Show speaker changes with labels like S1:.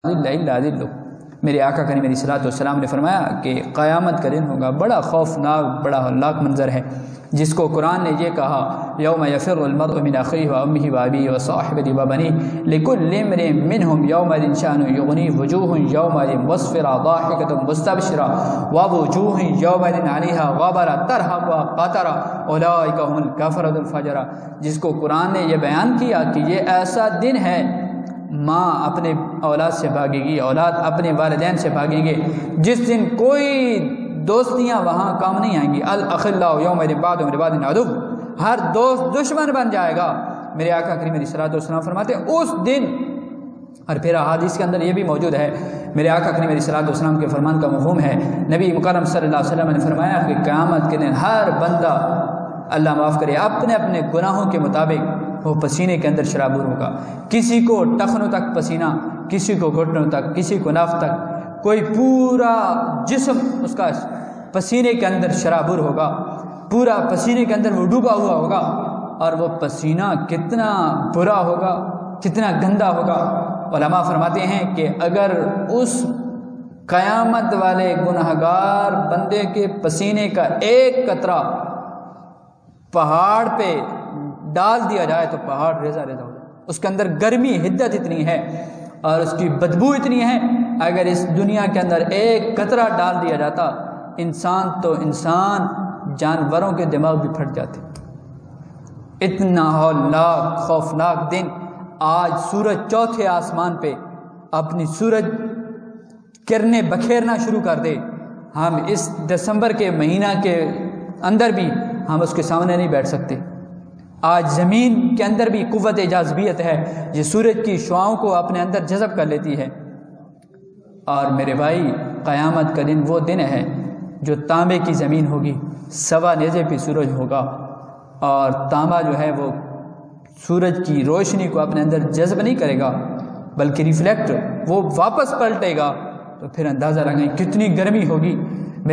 S1: میرے آقا کریم علیہ الصلوۃ والسلام نے فرمایا کہ قیامت کا دن ہوگا بڑا خوفناک، بڑا ہولناک منظر ہے، جس کو قرآن نے یہ کہا یوم یفر المرء من اخیہ و امہ و ابیہ و صاحبتہ و بنیہ لکل امرئ منہم یومئذ شأن یغنیہ وجوہ یومئذ مسفرہ ضاحکۃ مستبشرہ ووجوہ یومئذ علیہا غبرہ ترہقها قترہ اولئک هم الکفرۃ الفجرہ، جس کو قرآن نے یہ بیان کیا کہ یہ ایسا دن ہے، ماں اپنے اولاد سے بھاگے گی، اولاد اپنے والدین سے بھاگیں گے، جس دن کوئی دوستیاں وہاں کام نہیں آئیں گی۔ الاخلاء یومئذ بعضهم لبعض عدو، ہر دوست دشمن بن جائے گا۔ میرے آقا کریم علیہ الصلوۃ والسلام فرماتے ہیں اس دن، اور پھر حدیث کے اندر یہ بھی موجود ہے، میرے آقا کریم علیہ الصلوۃ والسلام کے فرمان کا مفہوم ہے، نبی مکرم صلی اللہ علیہ وسلم نے فرمایا کہ قیامت کے دن ہر بندہ، اللہ معاف کرے، اپنے اپنے گناہوں کے مطابق وہ پسینے کے اندر شرابور ہوگا، کسی کو ٹخنوں تک پسینہ، کسی کو گھٹنوں تک، کسی کو ناف تک، کوئی پورا جسم اس کا پسینے کے اندر شرابور ہوگا، پورا پسینے کے اندر وہ ڈوبا ہوا ہوگا، اور وہ پسینہ کتنا برا ہوگا، کتنا گندا ہوگا۔ علماء فرماتے ہیں کہ اگر اس قیامت والے گنہگار بندے کے پسینے کا ایک قطرہ پہاڑ پہ ڈال دیا جائے تو پہاڑ ریزہ ریزہ ہو جائے، اس کے اندر گرمی حدت اتنی ہے اور اس کی بدبو اتنی ہے، اگر اس دنیا کے اندر ایک قطرہ ڈال دیا جاتا، انسان تو انسان، جانوروں کے دماغ بھی پھٹ جاتے۔ اتنا ہولناک خوفناک دن۔ آج سورج چوتھے آسمان پہ اپنی سورج کرنیں بکھیرنا شروع کر دے، ہم اس دسمبر کے مہینہ کے اندر بھی ہم اس کے سامنے نہیں بیٹھ سکتے۔ آج زمین کے اندر بھی قوت جاذبیت ہے، یہ سورج کی شعاؤں کو اپنے اندر جذب کر لیتی ہے۔ اور میرے بھائی، قیامت کا دن وہ دن ہے جو تانبے کی زمین ہوگی، سوا نیزے پہ سورج ہوگا، اور تانبا جو ہے وہ سورج کی روشنی کو اپنے اندر جذب نہیں کرے گا بلکہ ریفلیکٹ، وہ واپس پلٹے گا، تو پھر اندازہ لگائیں کتنی گرمی ہوگی۔